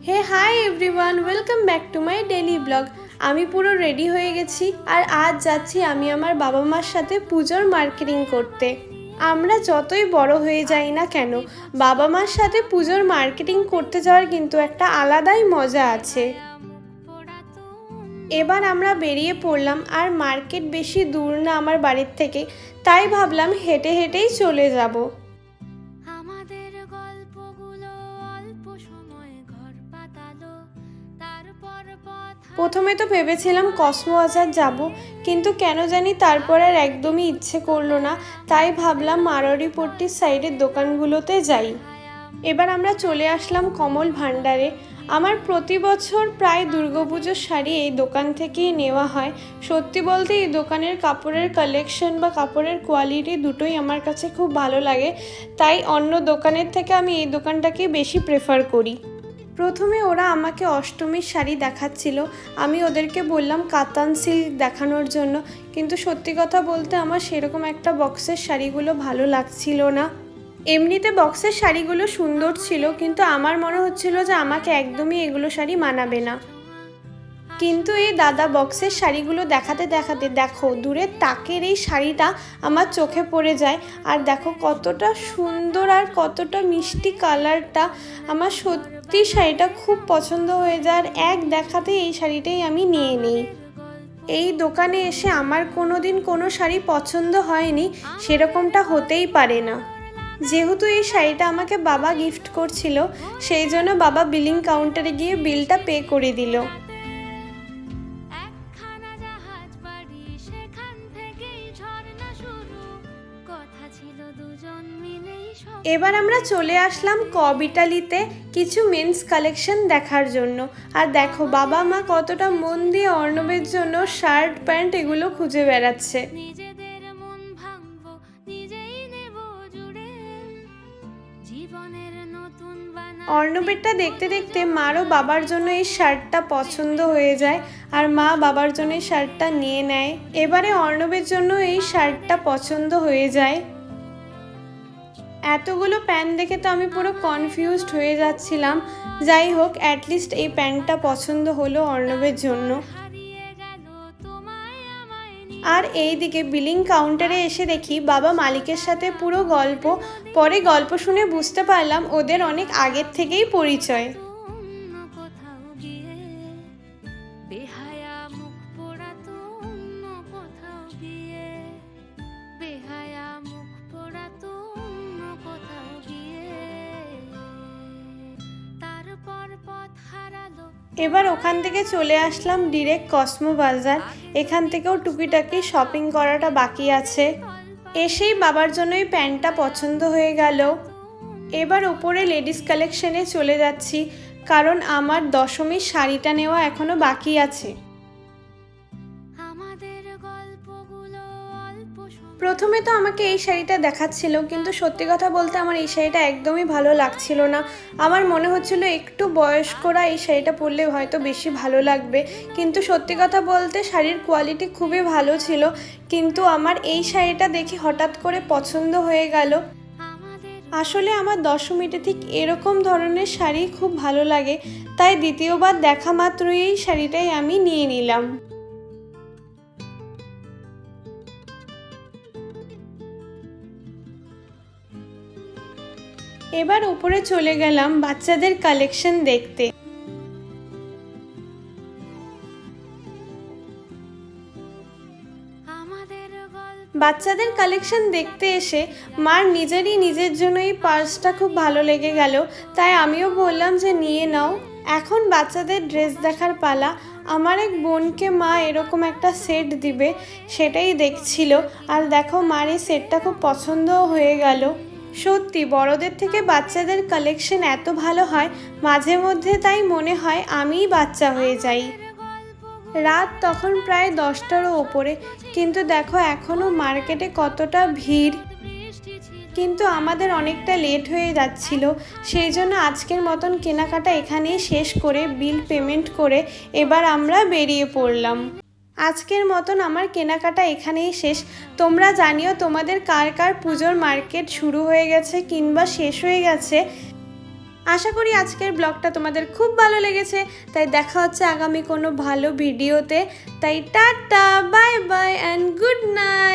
Hey hi everyone, welcome back to my daily blog. আমি পুরো ready হয়ে গেছি আর আজ যাচ্ছি আমি আমার বাবা মার সাথে পুজোর মার্কেটিং করতে। আমরা যতই বড় হয়ে যাই না কেন, বাবা মার সাথে পুজোর মার্কেটিং করতে যাওয়ার কিন্তু একটা আলাদাই মজা আছে। এবার আমরা বেরিয়ে পড়লাম, আর মার্কেট বেশি দূর না আমার বাড়ির থেকে, তাই ভাবলাম হেঁটে হেঁটেই চলে যাব। প্রথমে তো ভেবেছিলাম কসমো বাজার যাব, কিন্তু কেন জানি তারপর আর একদমই ইচ্ছে করলো না, তাই ভাবলাম মারোয়ারিপট্টির সাইডের দোকানগুলোতে যাই। এবার আমরা চলে আসলাম কমল ভাণ্ডারে। আমার প্রতি বছর প্রায় দুর্গাপুজোর শাড়ি এই দোকান থেকেই নেওয়া হয়। সত্যি বলতে এই দোকানের কাপড়ের কালেকশন বা কাপড়ের কোয়ালিটি দুটোই আমার কাছে খুব ভালো লাগে, তাই অন্য দোকানের থেকে আমি এই দোকানটাকেই বেশি প্রেফার করি। প্রথমে ওরা আমাকে অষ্টমীর শাড়ি দেখাচ্ছিল, আমি ওদেরকে বললাম কাতান সিল্ক দেখানোর জন্য, কিন্তু সত্যি কথা বলতে আমার সেরকম একটা বক্সের শাড়িগুলো ভালো লাগছিল না। এমনিতে বক্সের শাড়িগুলো সুন্দর ছিল, কিন্তু আমার মনে হচ্ছিল যে আমাকে একদমই এগুলো শাড়ি মানাবে না। কিন্তু এই দাদা বক্সের শাড়িগুলো দেখাতে দেখাতে দেখো দূরের তাকের এই শাড়িটা আমার চোখে পড়ে যায়, আর দেখো কতটা সুন্দর আর কতটা মিষ্টি কালারটা। আমার সত্যি শাড়িটা খুব পছন্দ হয়ে যায়, আর এক দেখাতে এই শাড়িটাই আমি নিয়ে নিই। এই দোকানে এসে আমার কোনো দিন কোনো শাড়ি পছন্দ হয়নি, সেরকমটা হতেই পারে না। যেহেতু এই শাড়িটা আমাকে বাবা গিফট করছিল, সেই জন্য বাবা বিলিং কাউন্টারে গিয়ে বিলটা পে করে দিল। এবার আমরা চলে আসলাম কবিটালিতে কিছু মেন্স কালেকশন দেখার জন্য। আর দেখো বাবা মা কতটা মন দিয়ে অর্ণবের জন্য শার্ট প্যান্ট এগুলো খুঁজে বেড়াচ্ছে। অর্ণবেরটা দেখতে দেখতে মারও বাবার জন্য এই শার্টটা পছন্দ হয়ে যায়, আর মা বাবার জন্য এই শার্টটা নিয়ে নেয়। এবারে অর্ণবের জন্য এই শার্টটা পছন্দ হয়ে যায়। এতগুলো প্যান্ট দেখে তো আমি পুরো কনফিউজড হয়ে যাচ্ছিলাম। যাই হোক, অ্যাটলিস্ট এই প্যান্টটা পছন্দ হলো অর্ণবের জন্য। আর এই দিকে বিলিং কাউন্টারে এসে দেখি বাবা মালিকের সাথে পুরো গল্প। পরে গল্প শুনে বুঝতে পারলাম ওদের অনেক আগের থেকেই পরিচয়। এবার ওখান থেকে চলে আসলাম ডিরেক্ট কসমো বাজার। এখান থেকেও টুকিটাকি শপিং করাটা বাকি আছে। এসেই বাবার জন্য এই প্যান্টটা পছন্দ হয়ে গেল। এবার ওপরে লেডিস কালেকশনে চলে যাচ্ছি, কারণ আমার দশমীর শাড়িটা নেওয়া এখনো বাকি আছে। প্রথমে তো আমাকে এই শাড়িটা দেখাচ্ছিল, কিন্তু সত্যি কথা বলতে আমার এই শাড়িটা একদমই ভালো লাগছিল না। আমার মনে হচ্ছিল একটু বয়স্করা এই শাড়িটা পরলে হয়তো বেশি ভালো লাগবে, কিন্তু সত্যি কথা বলতে শাড়ির কোয়ালিটি খুবই ভালো ছিল। কিন্তু আমার এই শাড়িটা দেখে হঠাৎ করে পছন্দ হয়ে গেল। আসলে আমার দশমীতে ঠিক এরকম ধরনের শাড়ি খুব ভালো লাগে, তাই দ্বিতীয়বার দেখা মাত্রই এই শাড়িটাই আমি নিয়ে নিলাম। এবার উপরে চলে গেলাম বাচ্চাদের কালেকশন দেখতে। বাচ্চাদের কালেকশন দেখতে এসে মার নিজের জন্য এই পার্সটা খুব ভালো লেগে গেল, তাই আমিও বললাম যে নিয়ে নাও। এখন বাচ্চাদের ড্রেস দেখার পালা। আমার এক বোনকে মা এরকম একটা সেট দিবে, সেটাই দেখছিল। আর দেখো মার এই সেটটা খুব পছন্দও হয়ে গেল। সত্যি বড়দের থেকে বাচ্চাদের কালেকশন এত ভালো হয় মাঝে মধ্যে, তাই মনে হয় আমিই বাচ্চা হয়ে যাই। রাত তখন প্রায় 10টারও ওপরে, কিন্তু দেখো এখনও মার্কেটে কতটা ভিড়। কিন্তু আমাদের অনেকটা লেট হয়ে যাচ্ছিল, সেই জন্য আজকের মতন কেনাকাটা এখানেই শেষ করে বিল পেমেন্ট করে এবার আমরা বেরিয়ে পড়লাম। আজকের মতন আমার কেনাকাটা এখানেই শেষ। তোমরা জানিও তোমাদের কার কার পুজোর মার্কেট শুরু হয়ে গেছে কিংবা শেষ হয়ে গেছে। আশা করি আজকের ব্লগটা তোমাদের খুব ভালো লেগেছে, তাই দেখা হচ্ছে আগামী কোনো ভালো ভিডিওতে। তাই tata, bye bye and good night.